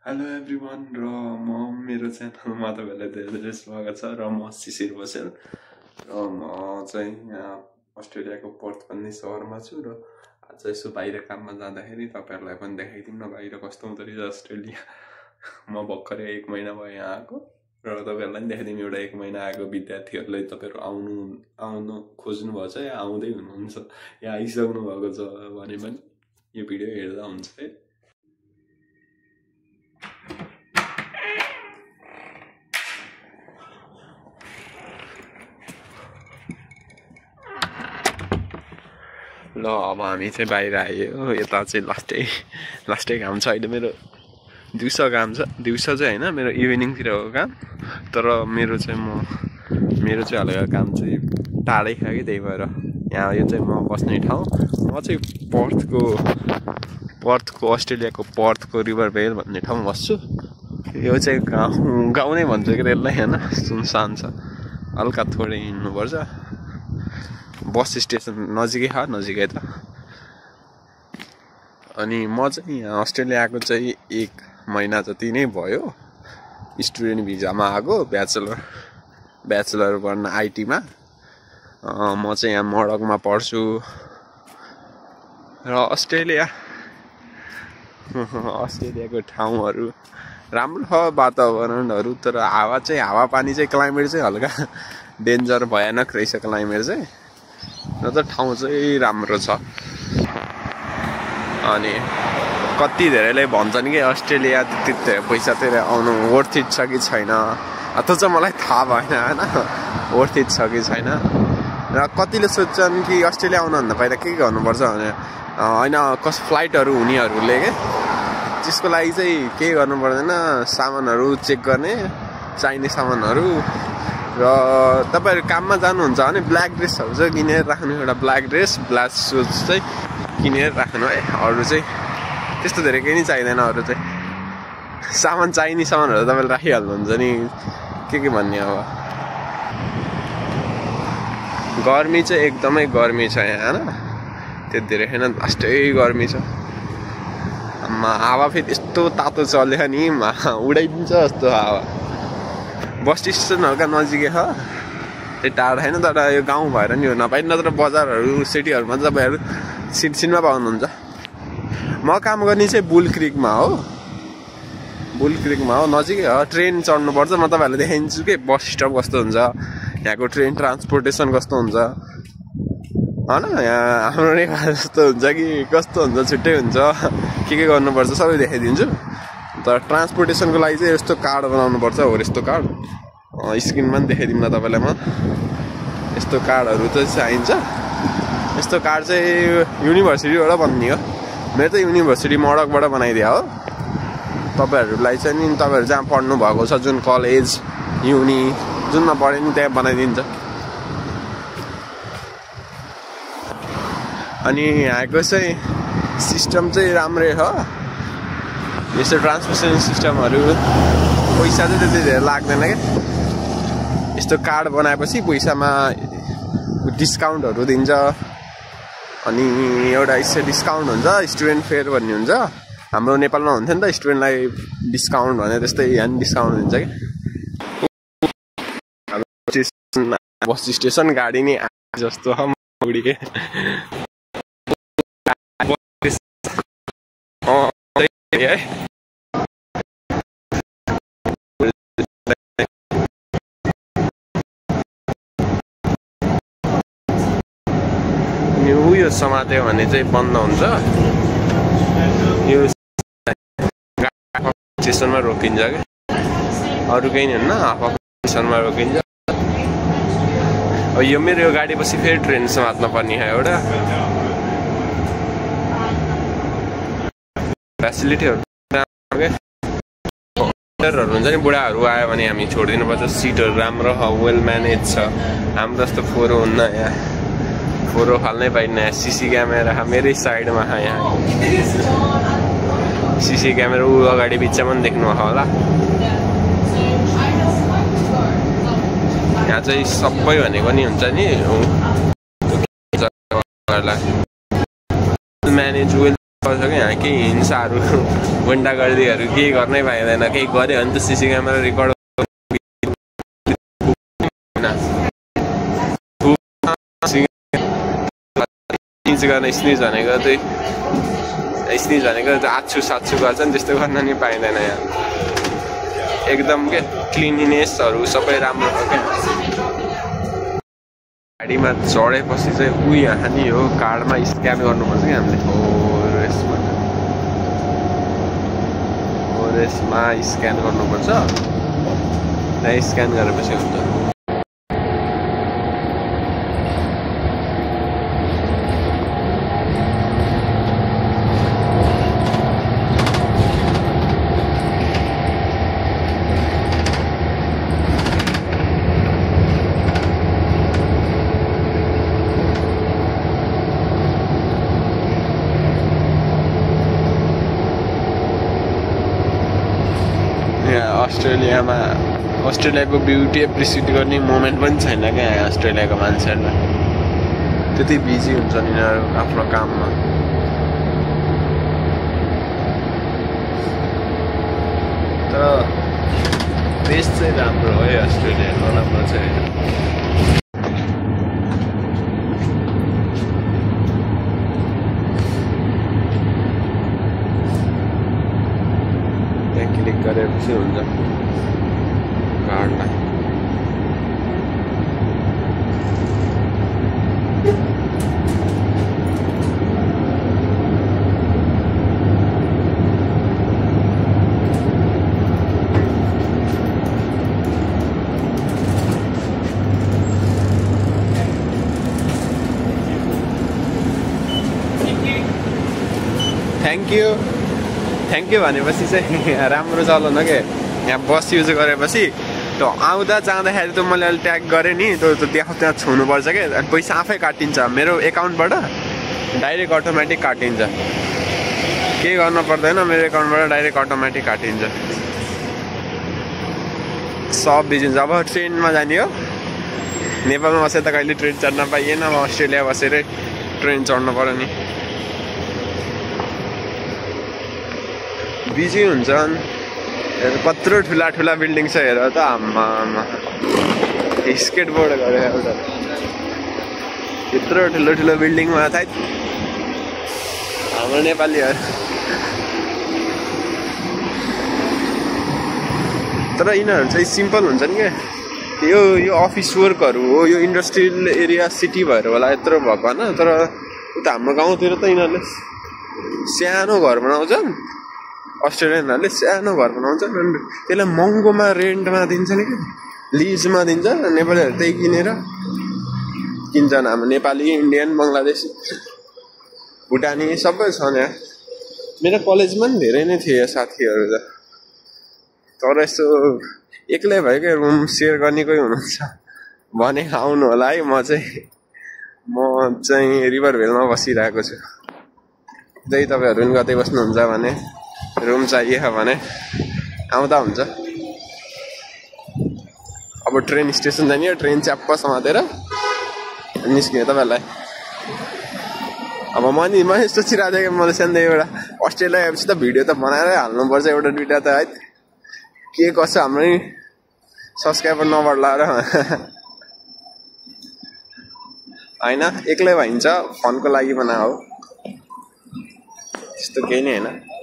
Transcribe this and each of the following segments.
Hello everyone र म मेरो च्यानलमा तपाईँलाई धेरै स्वागत छ र म शिशिर बसेल र म चाहिँ यहाँ अस्ट्रेलियाको पर्थ भन्ने सहरमा छु र आज यसो बाहिर काममा जाँदाखेरि तपाईँहरूलाई पनि देखाइदिउँ न बाहिर कस्तो हुँदो रहेछ अस्ट्रेलिया। म भर्खरै 1 महिना भयो यहाँ आएको र तपाईँहरूलाई पनि देखाइदिउँ। एउटा 1 महिना आएको विद्यार्थीहरूलाई तपाईँहरू आउनु खोज्नुभएको छ या आउँदै हुनुहुन्छ या आइसक्नु भएको छ भने पनि यो भिडियो हेर्दा हुन्छ है। ल अब हामी चाहिँ बाहिर आयो। यता चाहिँ लास्टै काम छ अहिले। मेरो दिउँसो काम छ, दिउँसो चाहिँ होइन, मेरो इभिनिङतिर हो काम। तर मेरो चाहिँ हल्का काम चाहिँ टाढै छ कि, त्यही भएर यहाँ यो चाहिँ म बस्ने ठाउँ। म चाहिँ पर्थको अस्ट्रेलियाको पर्थको रिभर भेल भन्ने ठाउँ बस्छु। यो चाहिँ गाउँ नै भन्छ कि त्यसलाई, होइन, सुनसान छ, हल्का थोरै हिँड्नुपर्छ। बस स्टेसन नजिकै त। अनि म चाहिँ यहाँ अस्ट्रेलिया आएको चाहिँ 1 महिना जति नै भयो। स्टुडेन्ट भिजामा आएको, ब्याचलर गर्न आइटीमा। म चाहिँ यहाँ मडकमा पढ्छु र अस्ट्रेलियाको ठाउँहरू राम्रो छ, वातावरणहरू। तर हावापानी चाहिँ क्लाइमेट चाहिँ हल्का डेन्जर भयानक रहेछ क्लाइमेट चाहिँ। र त ठाउँ चाहिँ राम्रो छ। अनि कति धेरैले भन्छन् कि अस्ट्रेलिया त्यति पैसा तिरेर आउनु वर्थ इट छ कि छैन, त्यो चाहिँ मलाई थाहा भएन, होइन, वर्थ इट छ कि छैन। र कतिले सोध्छन् कि अस्ट्रेलिया आउनुभन्दा पहिला के गर्नुपर्छ भने, होइन, फ्लाइटहरू हुनेहरूले के त्यसको लागि चाहिँ केही गर्नु पर्दैन, सामानहरू चेक गर्ने, चाहिने सामानहरू। र तपाईँहरू काममा जानुहुन्छ भने ब्ल्याक ड्रेसहरू चाहिँ किनेर राख्नु, एउटा ब्ल्याक ड्रेस, ब्ल्याक सुज चाहिँ किनेर राख्नु है। अरू चाहिँ त्यस्तो धेरै केही नै चाहिँदैन। अरू चाहिँ चाहिने सामानहरू तपाईँले राखिहाल्नुहुन्छ नि, के भन्ने। अब गर्मी चाहिँ एकदमै गर्मी छ यहाँ, होइन, त्यो धेरै छैन, लास्टै गर्मी छ। हावा फेरि यस्तो तातो चल्यो नि, उडाइदिन्छ जस्तो हावा। बस स्टेसन हल्का नजिकै छ, त्यही टाढा छैन। तर यो गाउँ भएर नि हो नपाइ, नत्र बजारहरू सिटीहरूमा तपाईँहरू सिनमा पाउनुहुन्छ। म काम गर्ने चाहिँ बुल क्रिकमा हो, नजिकै हो। ट्रेन चढ्नुपर्छ, म तपाईँहरूलाई देखाइदिन्छु कि बस स्टप कस्तो हुन्छ, यहाँको ट्रेन ट्रान्सपोर्टेसन कस्तो हुन्छ, होइन। यहाँ हाम्रो नेपाल जस्तो हुन्छ कि कस्तो हुन्छ, छुट्टै हुन्छ। के गर्नुपर्छ सबै देखाइदिन्छु। तर ट्रान्सपोर्टेसनको लागि चाहिँ यस्तो कार्ड बनाउनुपर्छ, हो यस्तो कार्ड। स्क्रिनमा पनि देखाइदिउँ न तपाईँलाई म। यस्तो कार्डहरू चाहिँ चाहिन्छ। यस्तो कार्ड चाहिँ युनिभर्सिटीबाट बन्ने हो। मेरो त युनिभर्सिटी मडकबाट बनाइदियो हो। तपाईँहरूलाई चाहिँ नि, तपाईँहरू जहाँ पढ्नु भएको छ, जुन कलेज युनि जुनमा पढ्यो नि त्यहाँ बनाइदिन्छ। अनि यहाँको चाहिँ सिस्टम चाहिँ राम्रै छ। यस्तो ट्रान्सपोर्टेसन सिस्टमहरू पैसा चाहिँ त्यति धेरै लाग्दैन क्या। यस्तो कार्ड बनाएपछि पैसामा डिस्काउन्टहरू दिन्छ। अनि एउटा यसो डिस्काउन्ट हुन्छ, स्टुडेन्ट फेयर भन्ने हुन्छ। हाम्रो नेपालमा हुन्थ्यो नि त, स्टुडेन्टलाई डिस्काउन्ट भने त्यस्तै यहाँ डिस्काउन्ट दिन्छ कि। बस स्टेसन गाडी नै जस्तो उडिके है। उयो समात्यो भने चाहिँ बन्द हुन्छ। यो स्टेसनमा रोकिन्छ क्या, अरू केही हुन्न, स्टेसनमा रोकिन्छ। यो मेरो यो गाडी पछि फेरि ट्रेन समात्न पर्ने है एउटा। फेसिलिटीहरू हुन्छ नि, बुढाहरू आयो भने हामी छोडिदिनुपर्छ। सिटहरू राम्रो छ, वेल म्यानेज छ। हाम्रो जस्तो फोहोर हुन्न यहाँ, फोहोर फाल्नै पाइन्न। सिसी क्यामेरा मेरै साइडमा छ, यहाँ सिसी क्यामेरा ऊ अगाडि बिचमा पनि देख्नु होला। यहाँ चाहिँ सबै भनेको नि हुन्छ नि, म्यानेज वेल यहाँ केही हिंसाहरू गुन्डागर्दीहरू केही गर्नै पाइँदैन केही गऱ्यो भने त सीसी क्यामेरा रेकर्ड गर्न स्निज भनेको चाहिँ आछु साछु गर्छ नि त्यस्तो गर्न नि पाइँदैन यहाँ एकदम के क्लिनिनेसहरू सबै राम्रो छ क्या गाडीमा चढेपछि चाहिँ यहाँ नि हो कार्डमा स्क्यान गर्नुपर्छ कि हामीले यसमा स्क्यान गर्नुपर्छ त्यहाँ स्क्यान गरेपछि हुन्छ अस्ट्रेलियाको ब्युटी एप्रिसिएट गर्ने मोमेन्ट पनि छैन क्या यहाँ अस्ट्रेलियाको मान्छेहरूलाई त्यति बिजी हुन्छ नि यिनीहरू आफ्नो काममा तर देश चाहिँ राम्रो हो है अस्ट्रेलिया नराम्रो चाहिँ त्यहाँ क्लिक गरेपछि हुन्छ कार्डमा थ्याङ्क यू भनेपछि चाहिँ राम्रो चलन हो क्या यहाँ बस युज गरेपछि त आउँदा जाँदाखेरि त मैले अहिले ट्याग गरेँ नि त्यहाँ छुनुपर्छ क्या पैसा आफै काटिन्छ मेरो एकाउन्टबाट डाइरेक्ट अटोमेटिक काटिन्छ केही गर्नु पर्दैन मेरो एकाउन्टबाट डाइरेक्ट अटोमेटिक काटिन्छ सब बिजिन्छ अब ट्रेनमा जाने हो नेपालमा बसेर त कहिले ट्रेन चढ्न पाइएन अब अस्ट्रेलिया बसेरै ट्रेन चढ्नु पर्यो नि बिजी हुन्छन् कत्रो ठुला ठुला बिल्डिङ छ हेर त आम्मा स्केटबोर्ड गरे एउटा यत्रो ठुलो ठुलो बिल्डिङमा थाहा हाम्रो नेपालीहरू तर यिनीहरू चाहिँ सिम्पल हुन्छन् क्या यो अफिस वर्कहरू हो यो इन्डस्ट्रियल एरिया सिटी भएर होला यत्रो भएको होइन तर उता हाम्रो गाउँतिर त यिनीहरूले सानो घर बनाउँछन् अस्ट्रेलियनहरूले सानो घर बनाउँछन् त्यसलाई महँगोमा रेन्टमा दिन्छ नि क्या लिजमा दिन्छ नेपालीहरू त्यही किनेर किन्छन् हाम्रो नेपाली इन्डियन बङ्गलादेशी भुटानी सबै छन् यहाँ मेरो कलेजमा पनि धेरै नै थिए साथीहरू त तर यस्तो एक्लै भएकै रुम सेयर गर्ने कोही हुनुहुन्छ भने आउनु होला है म चाहिँ रिभर भेलमा बसिरहेको छु त्यही तपाईँहरू पनि कतै बस्नुहुन्छ भने रुम चाहियो भने आउँदा हुन्छ अब ट्रेन स्टेसन जाने ट्रेन च्याप्प समातेर निस्किने तपाईँहरूलाई अब म यस्तो सोचिरहेको थिएँ कि मैले सानो एउटा अस्ट्रेलिया आएपछि त भिडियो त बनाएरै हाल्नुपर्छ एउटा दुइटा त है के कसो हाम्रै सब्सक्राइबर नबढ्ला र होइन एक्लै भइन्छ फनको लागि बना हो त्यस्तो केही नै होइन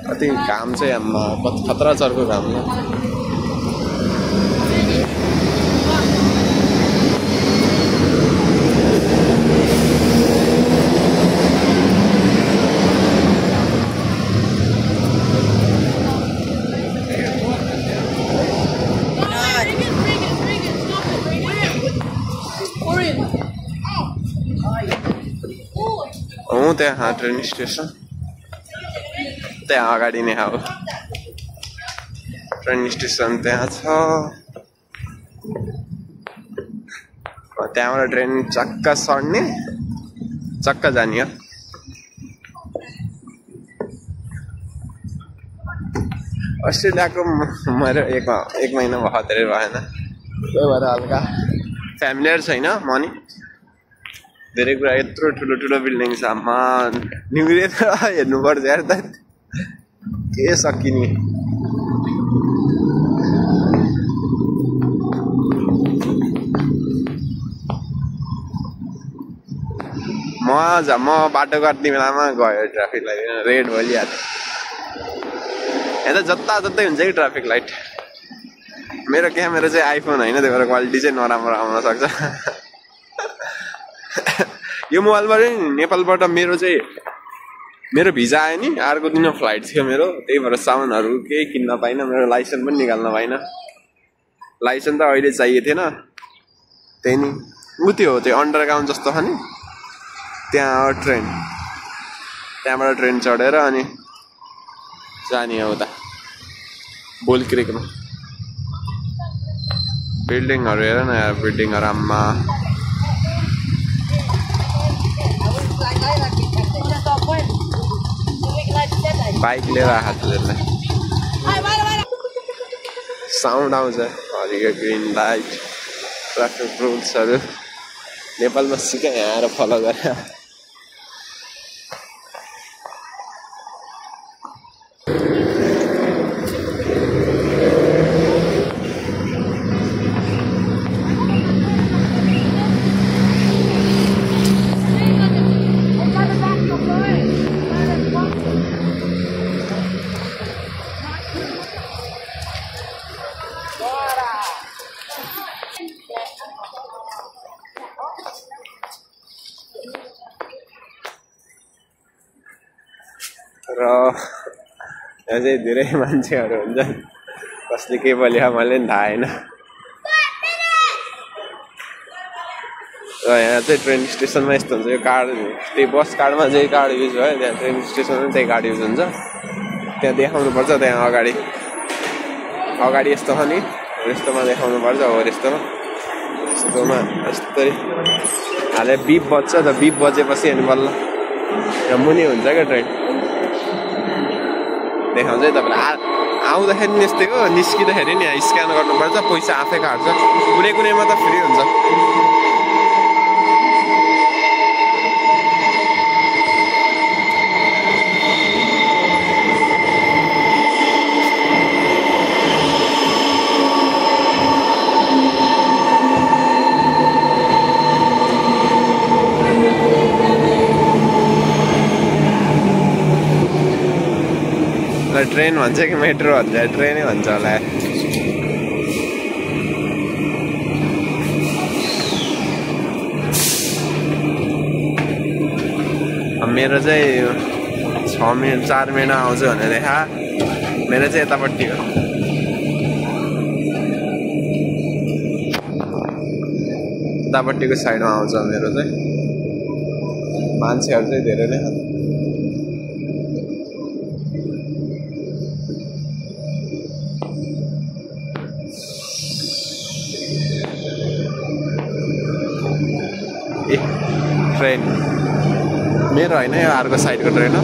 कति घाम चाहिँ आम्मा खतरा चर्को घाम न त्यहाँ ट्रेन स्टेसन त्यहाँ अगाडि नै हो ट्रेन स्टेसन त्यहाँ छ त्यहाँबाट ट्रेन चक्क चढ्ने चक्क जाने हो अस्ट्रेलियाको मेरो एक महिना भयो धेरै भएन त्यही भएर हल्का फ्यामिलियर छैन म नि धेरै कुरा यत्रो ठुलो ठुलो बिल्डिङ छ आम्मा निहुरेर हेर्नुपर्छ यार त के सकिने मजा म बाटो काट्ने बेलामा गयो ट्राफिक लाइट रेड भइहाल्यो यता जता जतै हुन्छ कि ट्राफिक लाइट मेरो क्यामेरा चाहिँ आइफोन होइन त्यही भएर क्वालिटी चाहिँ नराम्रो आउन सक्छ यो मोबाइलबाट नि नेपालबाट मेरो भिजा आयो नि अर्को दिन फ्लाइट थियो मेरो त्यही भएर सामानहरू केही किन्न पाइनँ मेरो लाइसेन्स पनि निकाल्न पाइनँ लाइसेन्स त अहिले चाहिएको थिएन त्यही नि ऊ त्यो अन्डरग्राउन्ड जस्तो छ नि त्यहाँ ट्रेन त्यहाँबाट ट्रेन चढेर अनि जाने हो उता बोलक्रिकमा बिल्डिङहरू हेर न यार बिल्डिङहरू आम्मा बाइक लिएर आएको छ साउन्ड आउँछ हरियो ग्रिन लाइट ट्राफिक रुल्सहरू नेपालमा सिकाइ आएर फलो गरे र यहाँ चाहिँ धेरै मान्छेहरू हुन्छन् कसले के बोल्यो मैले पनि थाहा छैन र यहाँ चाहिँ ट्रेन स्टेसनमा यस्तो हुन्छ यो कार्ड त्यही बस कार्डमा जे कार्ड युज भयो त्यहाँ ट्रेन स्टेसनमा त्यही कार्ड युज हुन्छ त्यहाँ देखाउनु पर्छ त्यहाँ अगाडि यस्तो छ नि यस्तोमा देखाउनु पर्छ हो यस्तोमा यस्तै हाले बिप बज्छ त बिप बजेपछि अनि बल्ल यहाँ मुनि हुन्छ क्या ट्रेन देखाउँछ है तपाईँलाई आउँदाखेरि नि यस्तै हो निस्किँदाखेरि नि स्क्यान गर्नुपर्छ पैसा आफै काट्छ कुनैमा त फ्री हुन्छ ट्रेन भन्छ कि मेट्रो भन्छ ट्रेनै भन्छ होला मेरो चाहिँ 6 मिनट 4 मिनट आउँछ भनेर देखा मेरो चाहिँ यतापट्टि हो यतापट्टिको साइडमा आउँछ मेरो चाहिँ मान्छेहरू चाहिँ धेरै नै ट्रेन मेरो होइन यो अर्को साइडको ट्रेन हो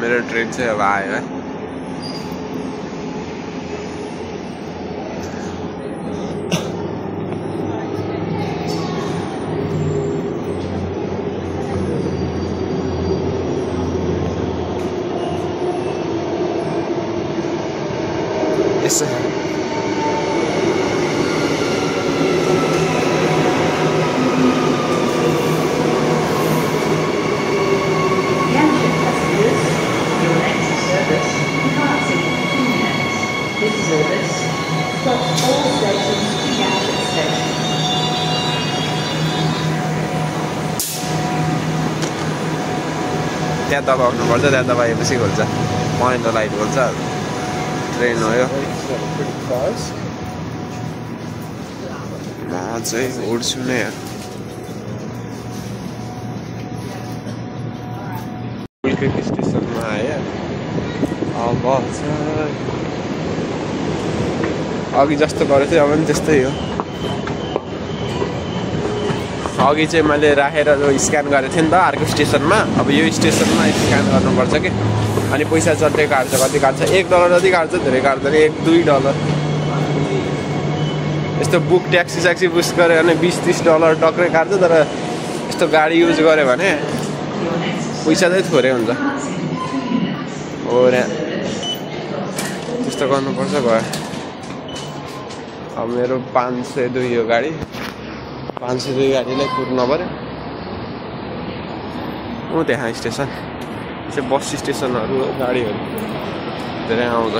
मेरो ट्रेन चाहिँ अब आयो है त्यहाँ दबाउनुपर्छ त्यहाँ दबाएपछि खोल्छ पहेँलो लाइट खोल्छ ट्रेन हो यो म चाहिँ उड्छु नै स्टेसनमा आयो अब अघि जस्तो गरेको थियो अब पनि त्यस्तै हो अघि चाहिँ मैले राखेर स्क्यान गरेको थिएँ नि त अर्को स्टेसनमा अब यो स्टेसनमा स्क्यान गर्नुपर्छ कि अनि पैसा चट्टै काट्छ कति काट्छ $1 जति काट्छ धेरै काट्दैन $1-2 यस्तो बुक ट्याक्सी बुस गऱ्यो भने $20-30 टक्कै काट्छ तर यस्तो गाडी युज गऱ्यो भने पैसा चाहिँ थोरै हुन्छ हो र त्यस्तो गर्नुपर्छ भयो अब मेरो 502 यो गाडी 502 गाडीलाई कुर्नु पर्यो ऊ त्यहाँ स्टेसन चाहिँ बस स्टेसनहरू गाडीहरू धेरै आउँछ